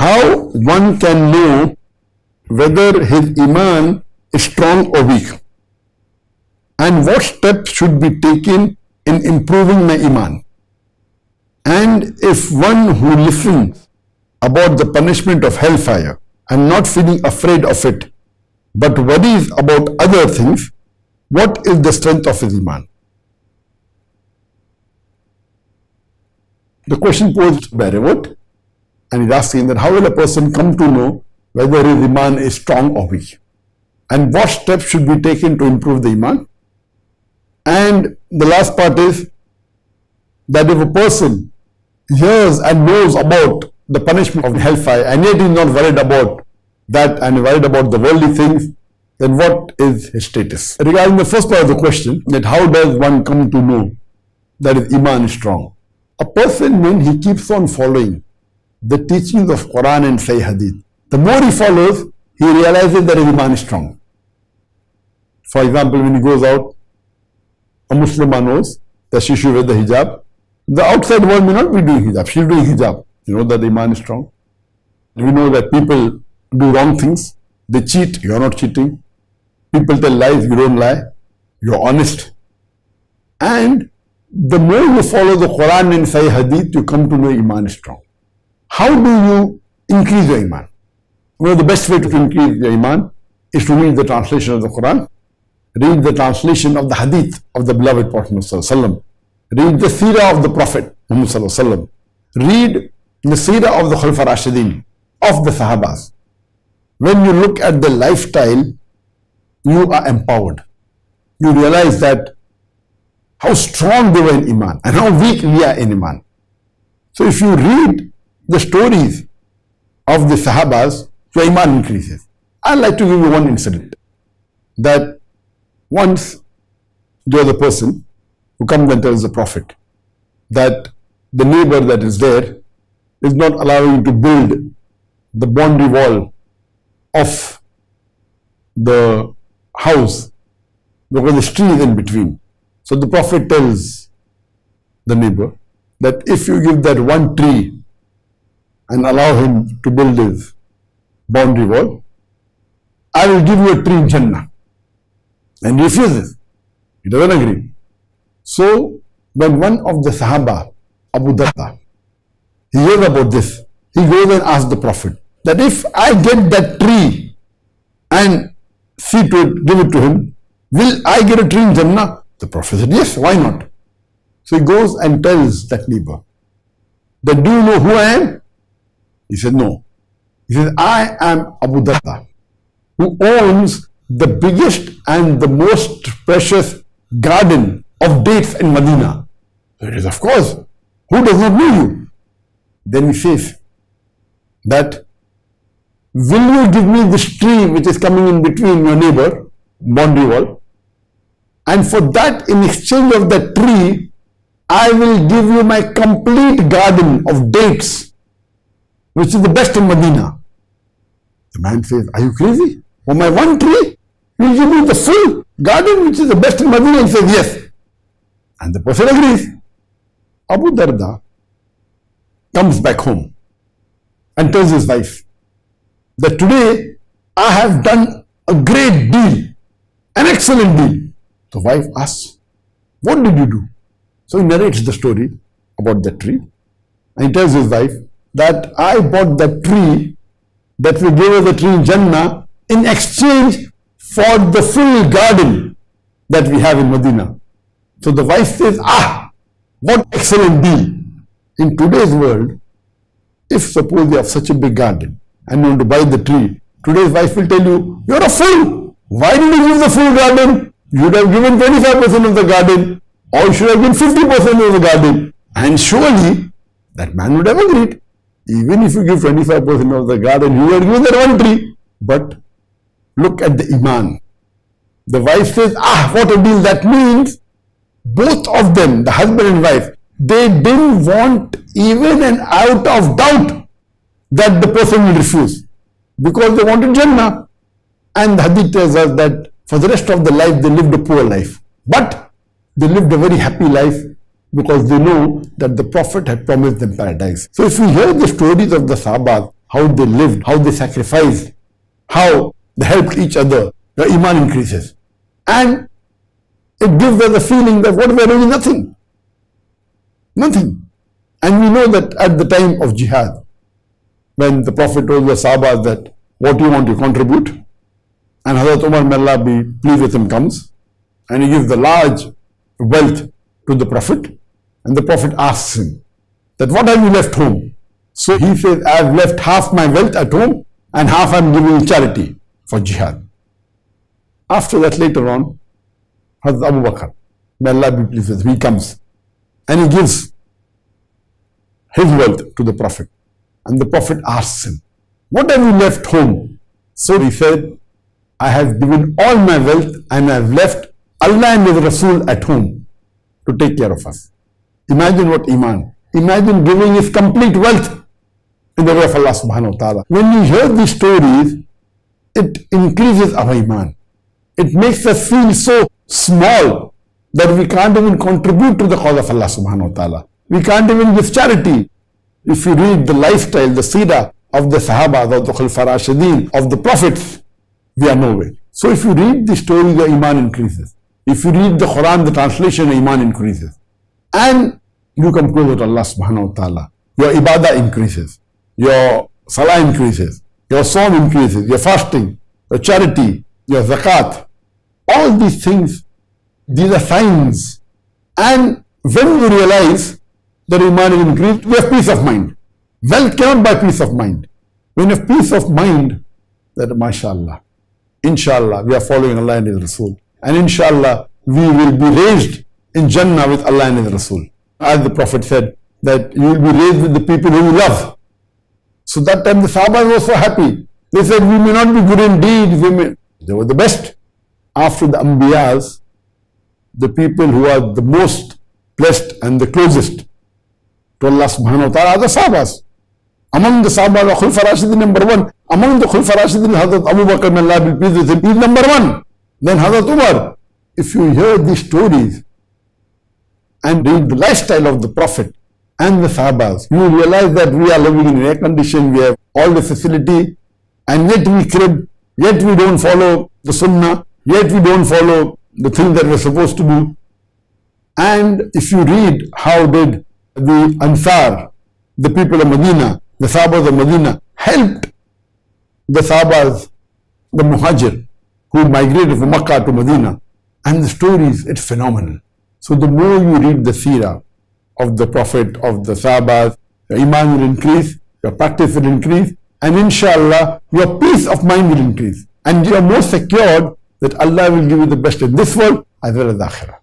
How one can know whether his Eemaan is strong or weak, and what steps should be taken in improving my Eemaan. And if one who listens about the punishment of hellfire and not feeling afraid of it, but worries about other things, what is the strength of his Eemaan? The question posed by Revert, and he's asking that how will a person come to know whether his Eemaan is strong or weak? And what steps should be taken to improve the Eemaan? And the last part is that if a person hears and knows about the punishment of hellfire and yet is not worried about that and worried about the worldly things, then what is his status? Regarding the first part of the question, that how does one come to know that his Eemaan is strong? A person, when he keeps on following the teachings of Quran and Sahih Hadith, the more he follows, he realizes that his Eemaan is strong. For example, when he goes out, a Muslimah knows that she should wear the hijab. The outside world may not be doing hijab. She is doing hijab. You know that the Eemaan is strong. We know that people do wrong things. They cheat. You are not cheating. People tell lies. You don't lie. You are honest. And the more you follow the Quran and Sahih Hadith, you come to know Eemaan is strong. How do you increase your Eemaan? Well, the best way to increase your Eemaan is to read the translation of the Quran, read the translation of the Hadith of the beloved Prophet ﷺ, read the Seerah of the Prophet ﷺ, read the Seerah of the Khulafa Rashidin, of the Sahabas. When you look at the lifestyle, you are empowered. You realize that how strong they were in Eemaan and how weak we are in Eemaan. So if you read the stories of the Sahabas, your Eemaan increases. I'd like to give you one incident. That once there was a person who comes and tells the Prophet that the neighbor that is there is not allowing him to build the boundary wall of the house because the tree is in between. So the Prophet tells the neighbor that if you give that one tree and allow him to build his boundary wall, I will give you a tree in Jannah. And he refuses. He doesn't agree. So when one of the Sahaba, Abu Darda, he hears about this, he goes and asks the Prophet that if I get that tree and see to it, give it to him, will I get a tree in Jannah? The Prophet said, yes, why not? So he goes and tells that neighbor that, do you know who I am? He said, no. He says, I am Abu Darda, who owns the biggest and the most precious garden of dates in Medina. So it is, of course, who does not know you? Then he says that, will you give me this tree which is coming in between your neighbor, boundary wall? And for that, in exchange of that tree, I will give you my complete garden of dates, which is the best in Medina. The man says, are you crazy? For my one tree, you will give me the full garden, which is the best in Medina? He says, yes. And the person agrees. Abu Darda comes back home and tells his wife that today I have done a great deal, an excellent deal. The wife asks, what did you do? So he narrates the story about that tree. And he tells his wife that I bought that tree, that we gave her the tree in Jannah in exchange for the full garden that we have in Medina. So the wife says, what excellent deal. In today's world, if suppose you have such a big garden and you want to buy the tree, today's wife will tell you, you're a fool. Why did you give the full garden? You would have given 25% of the garden, or you should have given 50% of the garden. And surely that man would have agreed. Even if you give 25% of the garden, you would have given that one tree. But look at the Eemaan. The wife says, what a deal. That means both of them, the husband and wife, they didn't want even an out of doubt that the person will refuse, because they wanted Jannah. And the hadith tells us that for the rest of the life, they lived a poor life. But they lived a very happy life because they know that the Prophet had promised them paradise. So if we hear the stories of the Sahabas, how they lived, how they sacrificed, how they helped each other, your Eemaan increases. And it gives us the feeling that what we are doing, nothing. Nothing. And we know that at the time of jihad, when the Prophet told the Sahabas that, what do you want to contribute? And Hazrat Umar, may Allah be pleased with him, comes and he gives the large wealth to the Prophet. And the Prophet asks him that, what have you left home? So he says, I have left half my wealth at home and half I am giving in charity for jihad. After that, later on, Hazrat Abu Bakr, may Allah be pleased with him, he comes and he gives his wealth to the Prophet. And the Prophet asks him, what have you left home? So he said, I have given all my wealth and I have left Allah and His Rasul at home to take care of us. Imagine what Eemaan. Imagine giving his complete wealth in the way of Allah subhanahu wa ta'ala. When we hear these stories, it increases our Eemaan. It makes us feel so small that we can't even contribute to the cause of Allah subhanahu wa ta'ala. We can't even give charity. If you read the lifestyle, the seerah of the Sahaba, of the Khulafa Rashidin, of the Prophets, we are nowhere. So if you read the story, your Eemaan increases. If you read the Quran, the translation, your Eemaan increases. And you come closer to Allah subhanahu wa ta'ala. Your ibadah increases. Your salah increases. Your sawm increases. Your fasting, your charity, your zakat. All these things, these are signs. And when we realize that Eemaan is increased, we have peace of mind. Wealth cannot buy peace of mind. When you have peace of mind, that mashallah, inshallah, we are following Allah and His Rasul. And inshallah, we will be raised in Jannah with Allah and His Rasul. As the Prophet said, that you will be raised with the people who you love. So that time the Sahaba were so happy. They said, we may not be good in deeds, they were the best. After the Anbiyas, the people who are the most blessed and the closest to Allah subhanahu wa ta'ala are the Sahabas. Among the Sahaba, the Khulafa Rashidin, number one. Among the Khulafa Rashidin, Hazrat Abu Bakr, may Allah be pleased with him, he is number one. Then Hazrat Umar. If you hear these stories and read the lifestyle of the Prophet and the Sahabas, you will realize that we are living in air condition, we have all the facility, and yet we crib, yet we don't follow the Sunnah, yet we don't follow the things that we're supposed to do. And if you read how did the Ansar, the people of Medina, the Sahabas of Medina, helped the Sahabas, the Muhajir, who migrated from Makkah to Medina, and the stories, it's phenomenal. So the more you read the seerah of the Prophet, of the Sahabas, your Eemaan will increase, your practice will increase, and inshallah, your peace of mind will increase. And you are more secured that Allah will give you the best in this world as well as the Akhirah.